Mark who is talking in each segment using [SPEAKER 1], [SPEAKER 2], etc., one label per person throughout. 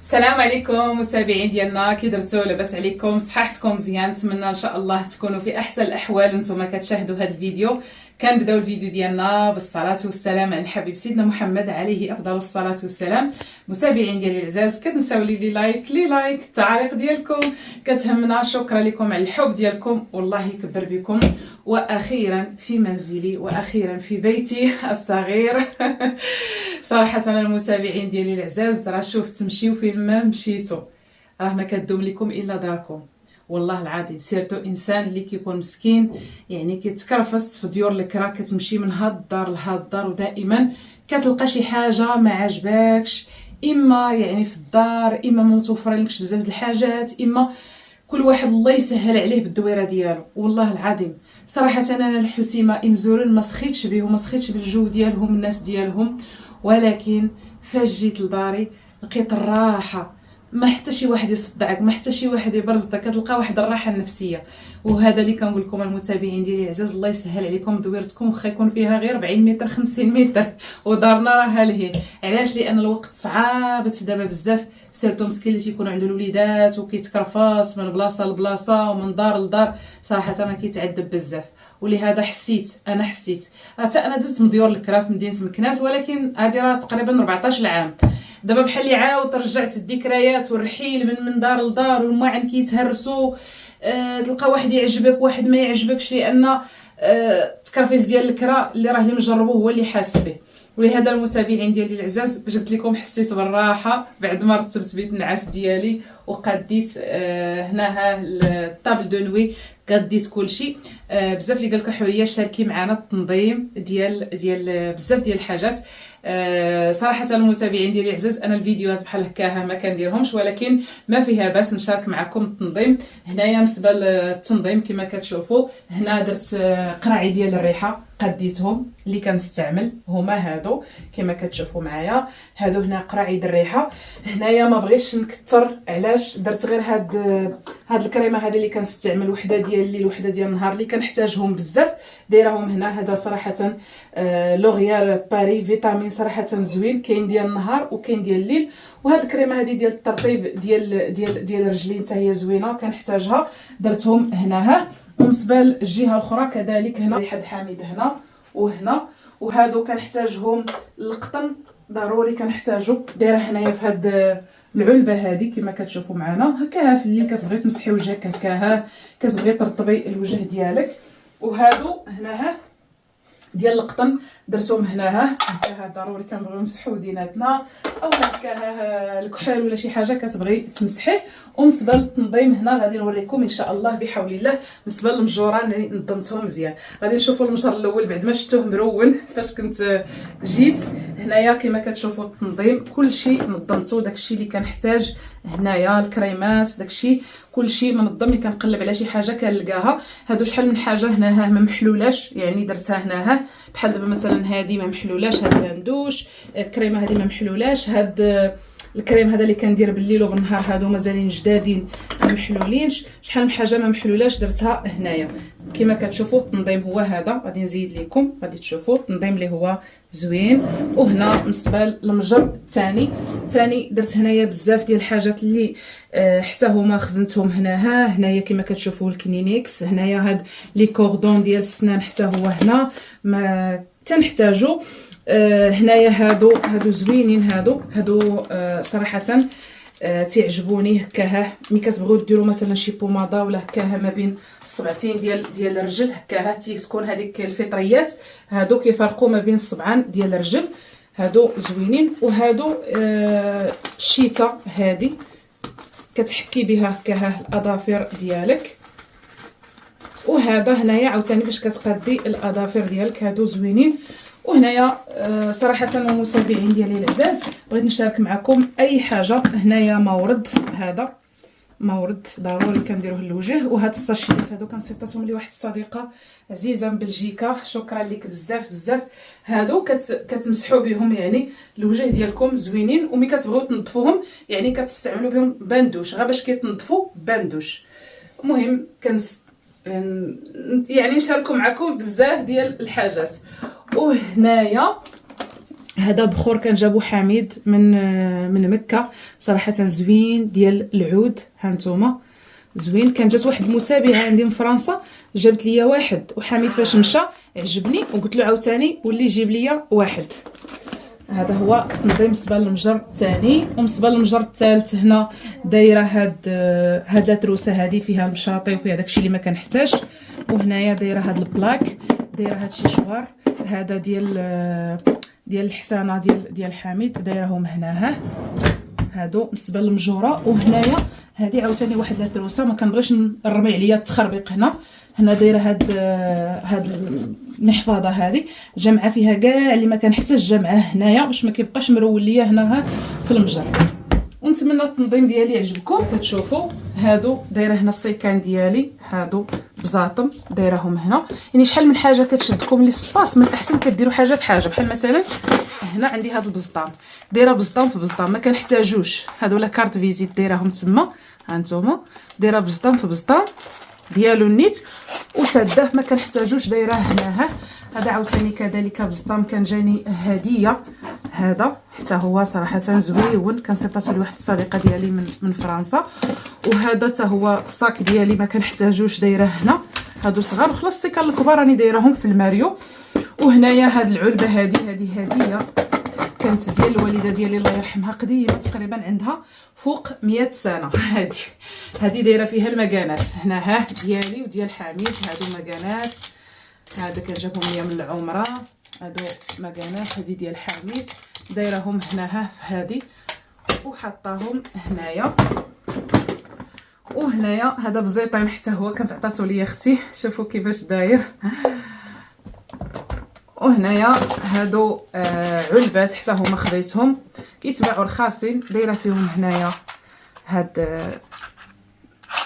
[SPEAKER 1] السلام عليكم متابعين ديالنا، كي درتو؟ لاباس عليكم؟ صحتكم مزيان؟ نتمنى ان شاء الله تكونوا في احسن الاحوال وانتم كتشاهدوا هذا الفيديو. كنبداو الفيديو ديالنا بالصلاه والسلام على الحبيب سيدنا محمد عليه افضل الصلاه والسلام. متابعين ديالي العزاز، كتنساو لي لايك التعاليق ديالكم كتهمنا. شكرا لكم على الحب ديالكم، والله يكبر بكم. واخيرا في منزلي واخيرا في بيتي الصغير. صراحه انا المتابعين ديالي العزاز، راه شوف تمشيو فين ما مشيتو راه ما كدوم لكم الا داركم. والله العظيم سيرتو انسان اللي كيكون مسكين، يعني كيتكرفس في ديور الكرا، كتمشي من هاد الدار لهاد الدار ودائما كتلقى شي حاجه ما عجباكش، اما يعني في الدار اما ما متوفرين لكش بزاف د الحاجات، اما كل واحد الله يسهل عليه بالدويره ديالو. والله العظيم صراحه انا الحسيمه امزورن ما سخيتش بهم، ما سخيتش بالجو ديالهم الناس ديالهم، ولكن فاش جيت لداري لقيت الراحه، ما حتى شي واحد يصدعك، ما حتى شي واحد يبرزك، كتلقى واحد الراحه النفسيه. وهذا اللي كنقول لكم المتابعين ديالي العزاز، الله يسهل عليكم دويرتكم، واخا يكون فيها غير 40 متر 50 متر ودارنا راها لهيه. علاش؟ لان الوقت صعابت دابا بزاف، سيرتو مسكين اللي تيكون عنده الوليدات وكيتكرفاص من بلاصه لبلاصه ومن دار لدار، صراحه انا كيتعذب بزاف. ولهذا حسيت حتى انا دزت من ديور الكرا في مدينه مكناس، ولكن هذه راه تقريبا 14 عام. دابا بحال اللي عاود رجعت الذكريات والرحيل من دار لدار والماعن كيتهرسوا. تلقى واحد يعجبك واحد ما يعجبكش، لان التكرفيس ديال الكرا اللي راه اللي مجربوه هو اللي حاس به. ولهذا المتابعين ديالي العزاز، باش قلت لكم حسيت بالراحه بعد ما رتبت بيت النعاس ديالي وقديت هناها الطابل دو نوي، قديت كلشي. بزاف اللي قالك حوريه شاركي معنا التنظيم ديال بزاف ديال الحاجات. صراحه المتابعين ديالي العزاز، انا الفيديوهات بحال هكاها ما كنديرهمش، ولكن ما فيها باس نشارك معكم التنظيم. هنايا بالنسبه للتنظيم كما كتشوفوا، هنا درت قراعي ديال الريحه قديتهم اللي كنستعمل هما هادو كما كتشوفوا معايا. هادو هنا قراعي ديال الريحه. هنايا ما بغيتش نكثر، علاش درت غير هاد الكريمه هذه اللي كنستعمل، وحده ديال الليل وحده ديال النهار، اللي كنحتاجهم بزاف دايرهم هنا. هذا صراحه لوريال باري فيتامين، صراحه زوين، كاين ديال النهار وكاين ديال الليل. وهاد الكريمه هذه ديال الترطيب ديال الرجلين حتى هي زوينه كنحتاجها، درتهم هناها. وبالنسبه للجهه الاخرى كذلك هنا ريحه حامض هنا وهنا، وهادو كنحتاجهم القطن ضروري كنحتاجو، دايره هنايا في هاد العلبه هذه كما كتشوفوا معنا. هكاها في الليل كتبغي تمسحي وجهك، هكاها كتبغي ترطبي الوجه ديالك. وهادو هناها ديال القطن درتهم هناها، هكاها ضروري كنبغيو نمسحوا وديناتنا، او هكاها الكحول ولا شي حاجه كتبغي تمسحيه. وبالنسبه للتنظيم هنا غادي نوريكم ان شاء الله بحول الله. بالنسبه للمجوران اللي نظمتهم مزيان، غادي نشوفوا المجر الاول بعد ما شفتوه مرون فاش كنت جيت هنايا. كما كتشوفوا التنظيم كلشي نظمته، داكشي اللي كنحتاج هنايا، الكريمات داكشي كلشي منظم. اللي كنقلب على شي حاجه كنلقاها. هادو شحال من حاجه هناها ما محلولاش، يعني درتها هناها بحال دابا مثلا هذه ما محلولاش، هاد الهندوش الكريمه هذه ما محلولاش، هاد الكريم هذا اللي كندير بالليل وبالنهار هادو مازالين جدادين ما محلولينش. شحال من حاجه ما محلولاش درتها هنايا. كما كتشوفوا التنظيم هو هذا، غادي نزيد لكم غادي تشوفوا التنظيم اللي هو زوين. وهنا بالنسبه للمجر الثاني درت هنايا بزاف ديال الحاجات اللي حتى هما خزنتهم هنايا كما كتشوفوا الكلينيكس هنايا، هاد لي كوردون ديال السنان حتى هو هنا ما تنحتاجو. هنايا هادو زوينين، هادو صراحه تعجبوني. هكاها ملي كتبغيو ديروا مثلا شي بوماده ولا هكاها ما بين الصبعتين ديال الرجل، هكاها تكون هذيك الفطريات هادو كيفرقوا ما بين الصبعان ديال الرجل، هادو زوينين. وهادو الشيته هذه كتحكي بها هكاها الاظافر ديالك. وهذا هنايا عاوتاني باش كتقادي الاظافر ديالك، هادو زوينين. وهنايا صراحه المتابعين ديالي العزاز بغيت نشارك معكم اي حاجه. هنايا مورد، هذا مورد ضروري كنديروه للوجه. وهاد الساشيات هادو كنصيفطهم لي واحد الصديقه عزيزه من بلجيكا، شكرا لك بزاف. هادو كتمسحوا بهم يعني الوجه ديالكم زوينين، وملي كتبغيو تنظفوهم يعني كتستعملوا بهم باندوش غير باش كيتنظفوا باندوش. المهم يعني نشاركوا معكم بزاف ديال الحاجات. وهنايا هذا بخور كان جابو حميد من مكه، صراحه زوين ديال العود. ها نتوما زوين. كان جات واحد المتابعه عندي من فرنسا جابت ليا واحد، وحميد فاش مشى عجبني وقلت له عاوتاني ولي جيب ليا واحد. هذا هو تنظيم بالنسبه للمجر الثاني. وبالنسبه للمجر الثالث هنا دايره هاد التروسه هذه فيها المشاطي وفيها داكشي اللي ما كنحتاج. وهنايا دايره هاد البلاك، دايره هاد الشيشوار هذا ديال الحسانه ديال حميد، دايرهم هناها هادو بالنسبه للمجوره. وهنايا هذه عاوتاني واحد التروسه ما كنبغيش نرمي عليا التخربيق. هنا دايره هاد المحفظه هذه جامعه فيها كاع اللي ما كنحتاج جامعه هنايا باش ما كيبقاش مرول ليا هناها في المجر. ونتمنى التنظيم ديالي يعجبكم. كتشوفوا هادو دايره هنا السيكان ديالي، هادو بزاطم دايرهم هنا. يعني شحال من حاجه كتشدكم لي سباس، من الاحسن كديروا حاجه بحاجه. بحال مثلا هنا عندي هاد البزطام، دايره بزطام في بزطام ما كنحتاجوش. هادو لا كارت فيزيت دايرهم تما، ها نتوما دايره بزطام في بزطام ديالو النيت وساده ما كنحتاجوش، دايره هناها. هذا عاوتاني كذلك بزطام كان جاني هديه، هذا حتى هو صراحه زويون، كنصيفطاتو لواحد الصديقه ديالي من فرنسا. وهذا حتى هو الصاك ديالي ما كنحتاجوش، دايره هنا. هادو صغار وخلاص السيكان الكبار راني دايرهم في الماريو. وهنايا هاد العلبه هذه هديه كانت ديال الوالده ديالي الله يرحمها، قديمه تقريبا عندها فوق 100 سنه. هذه دايره فيها المكانات هنا، ها ديالي وديال حميد. هادو مكانات، هذا كنجابهم ليا من العمره. هادو مكانات، هذه ديال حميد دايرهم هنا ها في هذه وحطاهم هنايا. وهنايا هذا بزيطين حتى هو كانت عطاتو ليا اختي، شوفوا كيفاش داير. وهنايا هادو علبات حتى هما خديتهم كيتباعوا رخاصين، دايره فيهم هنايا هاد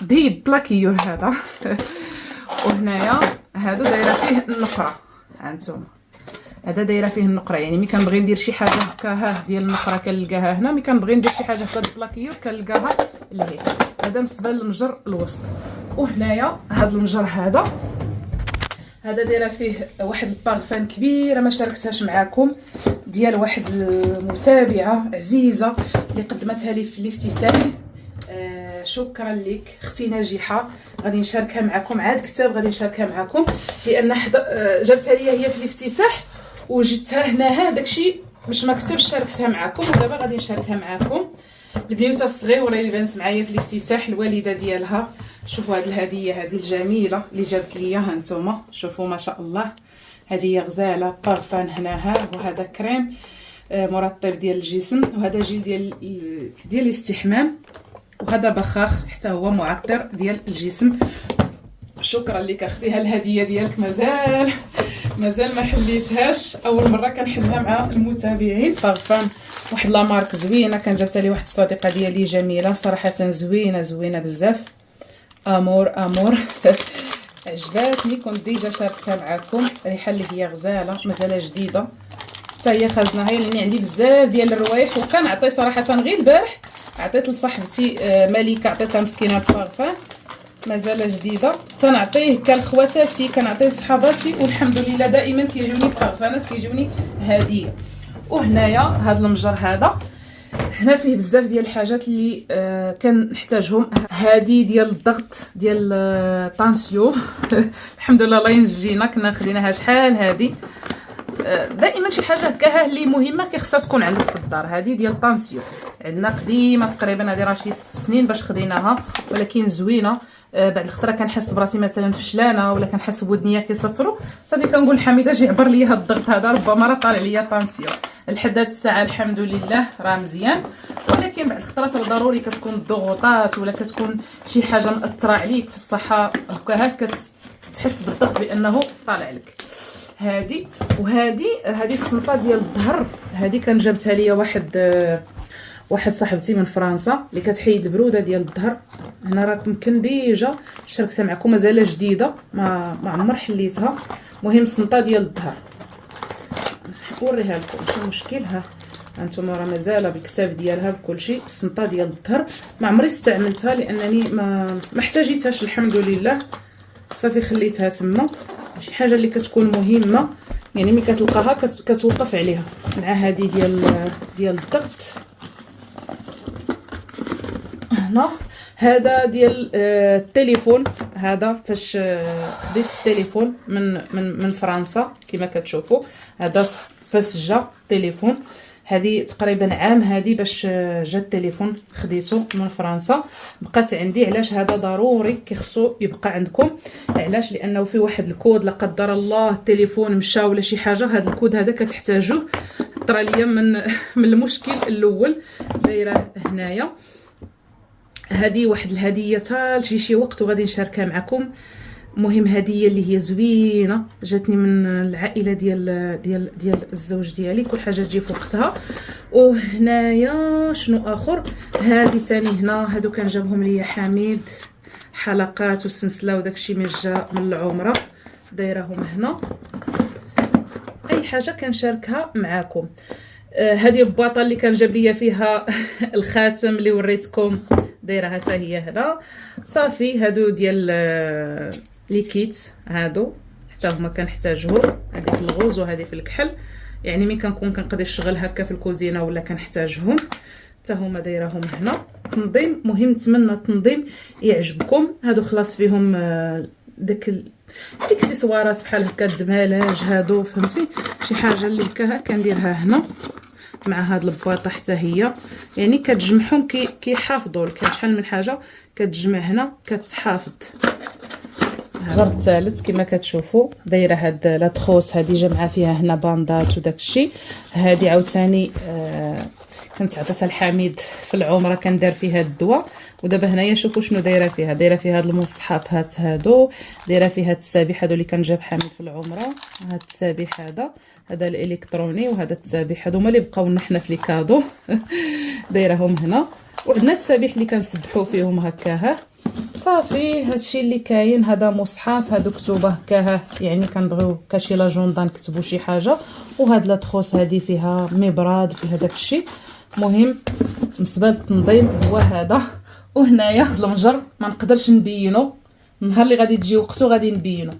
[SPEAKER 1] دي بلاكيور هذا. وهنايا هادو دايره فيه النقره، هانتوما هذا دايره فيه النقره. يعني ملي كنبغي ندير شي حاجه هكا ديال النقره كنلقاها هنا، ملي كنبغي ندير شي حاجه هكا البلاكيور كنلقاها لهيه. هذا بالنسبه للمجر الوسط. وهنايا هذا المجر هذا دايره فيه واحد البارفان كبيره ما شاركتهاش معكم، ديال واحد المتابعه عزيزه اللي قدمتها لي في الافتتاح. شكرا لك اختي ناجحه، غادي نشاركها معكم. عاد كتاب غادي نشاركها معكم لان جابتها لي هي في الافتتاح وجدتها هناها، داكشي باش ما كتبش شاركتها معكم، ودابا غادي نشاركها معكم. البنيوته الصغيره اللي بانت معايا في الافتتاح الوالده ديالها. شوفوا هذه الهديه هذه الجميله اللي جابت ليا، ها نتوما شوفوا ما شاء الله. هذه غزاله بارفان هناها، وهذا كريم مرطب ديال الجسم، وهذا جيل ديال الاستحمام، وهذا بخاخ حتى هو معطر ديال الجسم. شكرا لك اختي، هالهديه ديالك مازال ما حليتهاش، اول مره كنحلها مع المتابعين. بارفان واحد لا مارك زوينه، كان جابتها لي واحد الصديقه ديالي جميله صراحه، زوينه بزاف. امور عجباتني، كنت ديجا شاركتها معكم. ريحه اللي هي غزاله مازال جديده، حتى هي خزنها لاني عندي بزاف ديال الروايح. وكان عطي صراحه غير البارح عطيت لصاحبتي مليكه، عطيتها مسكينه بارفان مازال جديده. تنعطيه كالخواتاتي، كنعطيه لصحاباتي، والحمد لله دائما كيجوني بارفانات كيجوني هديه. وهنايا هذا المجر هنا فيه بزاف ديال الحاجات اللي كنحتاجهم. هذه ديال الضغط ديال طانسيو الحمد لله الله ينجينا، كنا خديناها شحال. هذه دائما شي حاجه هكاها اللي مهمه خصها تكون عندك في الدار. هذه ديال طانسيو عندنا قديمه تقريبا، هذه راه شي 6 سنين باش خديناها، ولكن زوينه. بعد الخطره كنحس براسي مثلا فشلانه ولا كنحس بودنيا كيصفروا، صافي كنقول لحميده اجي عبر ليا هاد الضغط هذا، ربما راه طالع ليا طانسيو. لحد هاد الساعه الحمد لله راه مزيان، ولكن بعد الخطرات راه ضروري كتكون الضغوطات ولا كتكون شي حاجه مأثره عليك في الصحه هكا كتحس بالضغط بانه طالع لك. هذه السنطه ديال الظهر، هذه كان جابتها ليا واحد صاحبتي من فرنسا اللي كتحيد البروده ديال الظهر. هنا راه يمكن ديجا شاركتها معكم، مازال جديده ما عمر حليتها. مهم السنطه ديال الظهر نوريها لكم ماشي مشكل. ها انتم راه مازال بالكتاب ديالها بكل شيء. السنطه ديال الظهر ما عمري استعملتها لانني ما احتاجيتهاش الحمد لله، صافي خليتها تما. شي حاجه اللي كتكون مهمه، يعني ملي كتلقاها كتوقف عليها. مع هذه ديال الضغط هنا. هذا ديال التليفون، هذا فاش خديت التليفون من فرنسا كما كتشوفوا. هذا فاش جا التليفون، هذه تقريبا عام هذه باش جا التليفون خديته من فرنسا، بقات عندي. علاش هذا ضروري كيخصو يبقى عندكم؟ علاش؟ لانه في واحد الكود لا قدر الله التليفون مشى ولا شي حاجه، هذا الكود هذا كتحتاجوه. طرا ليا من المشكل الاول. دايره هنايا هذه واحد الهديه تا شي وقت وغادي نشاركها معكم. مهم هديه اللي هي زوينه جاتني من العائله ديال الزوج ديالي، كل حاجه تجي في وقتها. وهنايا شنو اخر؟ هذه ثاني هنا، هادو كان جابهم ليا حميد، حلقات وسلسله وداكشي من جا من العمره، دايرهم هنا. اي حاجه كنشاركها معاكم. هذه الباطه اللي كان جاب ليا فيها الخاتم اللي وريتكم، دايرها حتى هي هنا. صافي هادو ديال لي كيت، هادو حتى هما كنحتاجهم، هذه في الغوز وهذه في الكحل. يعني ملي كنكون كنقضي الشغل هكا في الكوزينه ولا كنحتاجهم حتى هما دايرهم هنا. تنظيم مهم، نتمنى التنظيم يعجبكم. هادو خلاص فيهم داك الاكسسوارات بحال هكا الدمالاج، هادو فهمتي شي حاجه اللي هكا كنديرها هنا مع هاد البواطه حتى هي. يعني كتجمعهم كيحافظوا لك. كاين شحال من حاجه كتجمع هنا كتحافظ. الجر الثالث كما كتشوفوا دايره هاد لا تخوص، هذه جمعه فيها هنا باندات وداكشي. هذه عاوتاني كنت عطيتها لحميد في العمره، كندير فيها الدواء. ودابا هنايا شوفوا شنو دايره فيها. دايره فيها هاد المصحف هادو، دايره فيها التسابيح هادو اللي كان جاب حميد في العمره. هاد التسابيح هذا الالكتروني، وهذا التسابيح هادو هما اللي بقاو لنا حنا في ليكادو دايرهم هنا. وعندنا التسابيح اللي كنسبحوا فيهم هكاها. صافي هادشي اللي كاين. هذا مصحف، هادو كتوبه هكاها، يعني كنبغيو كشي لاجوندا نكتبوا شي حاجه. وهاد لا تخوص هذه فيها مبراد، فيها داكشي. مهم بالنسبه للتنظيم هو هذا. وهنايا المجر ما نقدرش نبينه، النهار اللي غادي تجي وقته غادي نبينه.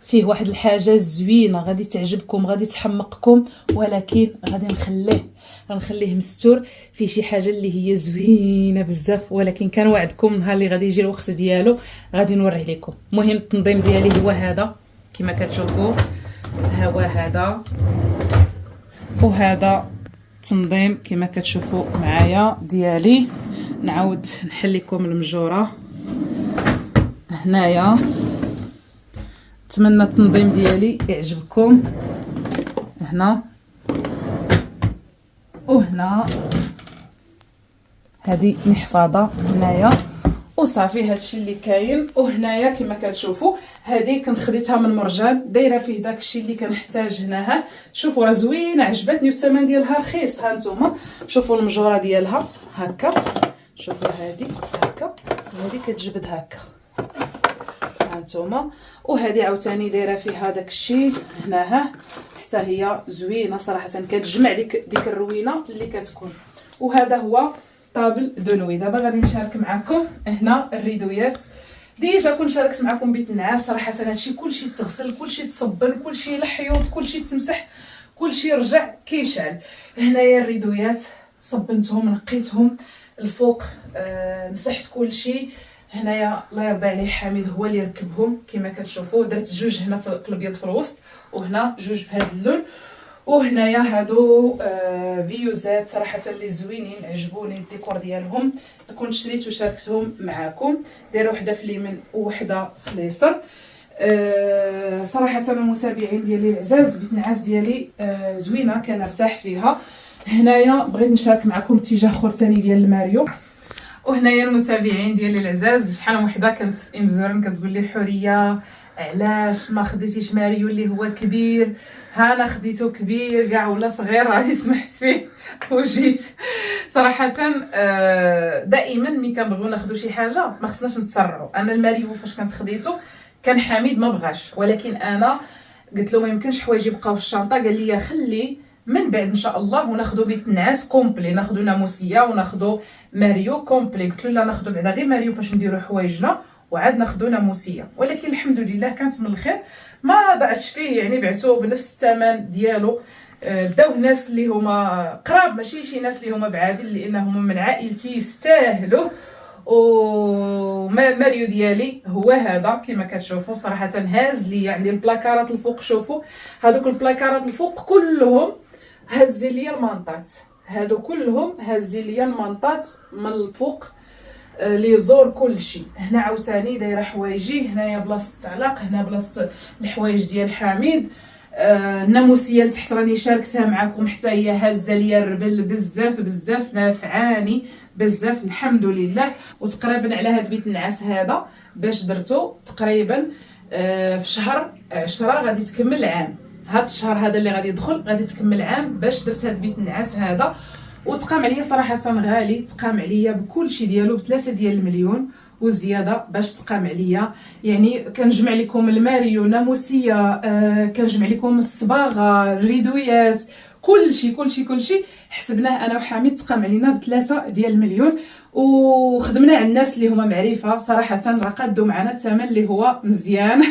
[SPEAKER 1] فيه واحد الحاجه زوينه غادي تعجبكم، غادي تحمقكم، ولكن غادي نخليه مستور. فيه شي حاجه اللي هي زوينه بزاف، ولكن كنوعدكم النهار اللي غادي يجي الوقت ديالو غادي نوريه لكم. المهم التنظيم ديالي هو هذا كما كتشوفوا، هو هذا. وهذا التنظيم كما كتشوفوا معايا ديالي. نعاود نحل لكم المجوره هنايا. نتمنى التنظيم ديالي يعجبكم. هنا وهنا هذه محفظه هنايا. وصافي هادشي اللي كاين. وهنايا كما كتشوفوا هذه كنت خديتها من مرجان، دايره فيه داكشي اللي كنحتاج هناها. شوفوا راه زوينه عجبتني، والثمن ديالها رخيص. ها نتوما شوفوا المجوره ديالها هكا، شوفوا هذه هكا، وهذه كتجبد هكا هانتوما. وهذه عاوتاني دايره فيها داكشي هناها حتى هي زوينه صراحه، كتجمع ديك الروينه اللي كتكون. وهذا هو طابل دونوي. دابا غادي نشارك معكم هنا الريدويات. ديجا كنت شاركت معكم بيت النعاس. صراحه هادشي كلشي تغسل، كلشي تصبن، كلشي لحيوط، كلشي تمسح، كلشي رجع كيشعل. هنايا الريدويات صبنتهم، نقيتهم الفوق، مسحت كلشي. هنايا الله يرضي عليه حميد هو اللي ركبهم كما كتشوفوا. درت جوج هنا في الابيض في الوسط، وهنا جوج في هذا اللون. وهنايا هادو فيوزات صراحه اللي زوينين، عجبوني الديكور ديالهم. كنت شريت وشاركتهم معكم. دايره وحده في اليمين ووحده في اليسار. صراحه المتابعين ديالي العزاز بيت النعاس ديالي زوينه، كنرتاح فيها. هنايا بغيت نشارك معكم اتجاه اخر ثاني ديال الماريو. وهنايا المتابعين ديالي العزاز، شحال من وحده كانت في امزورن كتقول لي حوريه علاش ما خديتيش ماريو اللي هو كبير؟ ها انا خديته كبير كاع ولا صغير، راني سمحت فيه وجيت. صراحه دائما ملي كنبغيو ناخذوا شي حاجه ما خصناش نتسرعوا. انا الماريو فاش كنت خديته كان حميد ما بغاش، ولكن انا قلت له ما يمكنش حوايج يبقاو في الشنطه. قال لي خلي من بعد ان شاء الله وناخذوا بيت النعاس كومبلي، ناخذوا ناموسيه وناخذوا ماريو كومبلي. قلت له لا ناخذوا بعدا غير ماريو فاش نديروا حوايجنا، وعاد ناخذوا ناموسيه، ولكن الحمد لله كانت من الخير، ما ضاعش فيه يعني، بعتوه بنفس الثمن ديالو. داوه الناس اللي هما قراب، ماشي شي ناس اللي هما بعادين، لانهم من عائلتي يستاهلوا. وماريو ديالي هو هذا كما كتشوفوا، صراحه هاز لي يعني البلاكارات الفوق. شوفوا هذوك البلاكارات الفوق كلهم هز لي المنطات، هادو كلهم هز لي المنطات من الفوق، لي زور كلشي. هنا عاوتاني دايره حوايجي، هنايا بلاصه التعليق، هنا بلاصه الحوايج ديال حميد. الناموسيه لتحت راني شاركتها معكم، حتى هي هازه ليا الربل بزاف بزاف، نافعاني بزاف الحمد لله. وتقريبا على هاد بيت النعاس هذا باش درتو تقريبا في شهر 10 غادي تكمل عام. هاد الشهر هذا اللي غادي يدخل غادي تكمل عام باش درت هاد بيت النعاس هذا. وتقام عليا صراحه غالي، تقام عليا بكل شيء ديالو ب3 ديال المليون وزياده باش تقام عليا. يعني كنجمع لكم الماريو، ناموسيه، كنجمع لكم الصباغه، الريدويات، كلشي حسبناه انا وحميد تقام علينا ب3 ديال المليون. وخدمنا على الناس اللي هما معرفه صراحه، راه قادوا معنا الثمن اللي هو مزيان.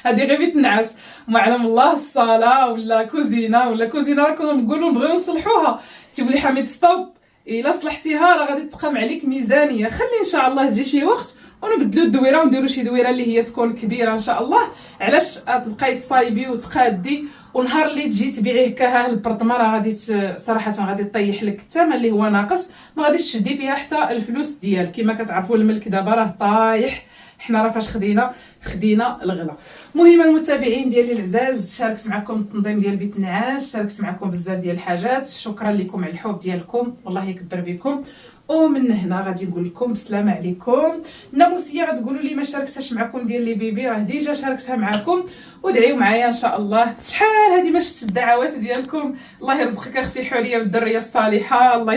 [SPEAKER 1] هذه غير بيت النعاس، وما علم الله الصاله ولا كوزينه راه كنا نقولوا نبغيو نصلحوها، تيقول لي حميد ستوب، الا صلحتيها راه غادي تقام عليك ميزانيه، خلي ان شاء الله تجي شي وقت ونبدلوا الدويره ونديروا شي دويره اللي هي تكون كبيره ان شاء الله. علاش تبقاي تصايبي وتقادي، ونهار اللي تجي تبيعيه هكا البرطمه راه غادي صراحه غادي تطيح لك الثمن اللي هو ناقص، ما غاديش تشدي فيها حتى الفلوس ديالك. كما كتعرفوا الملك دابا راه طايح، حنا راه فاش خدينا الغلا. المهم المتابعين ديالي العزاز، شاركت معكم التنظيم ديال بيت النعاس، شاركت معكم بزاف ديال الحاجات. شكرا لكم على الحب ديالكم، والله يكبر بكم. ومن هنا غادي نقول لكم السلام عليكم. الناموسيه غتقولوا لي ما شاركتهاش معكم ديال لي بيبي، راه ديجا شاركتها معكم، ودعيو معايا ان شاء الله. شحال هذه ما شفت الدعوات ديالكم، الله يرزقك اختي حوريه بالذريه الصالحه، الله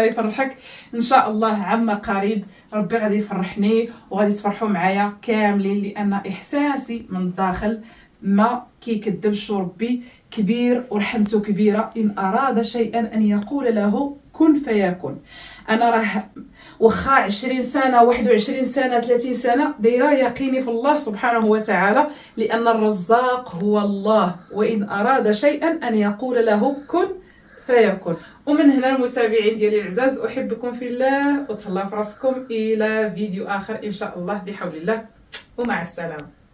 [SPEAKER 1] يفرحك ان شاء الله. عما قريب ربي غادي يفرحني وغادي تفرحوا معايا كاملين، لان احساسي من الداخل ما كيكذبش، ربي كبير ورحمته كبيره. ان اراد شيئا ان يقول له كن فيكون. انا راه واخا 20 سنه 21 سنه 30 سنه دايره يقيني في الله سبحانه وتعالى، لان الرزاق هو الله، وان اراد شيئا ان يقول له كن فيكون. ومن هنا المتابعين ديالي العزاز، احبكم في الله، وتهلاو في راسكم. الى فيديو اخر ان شاء الله بحول الله، ومع السلامه.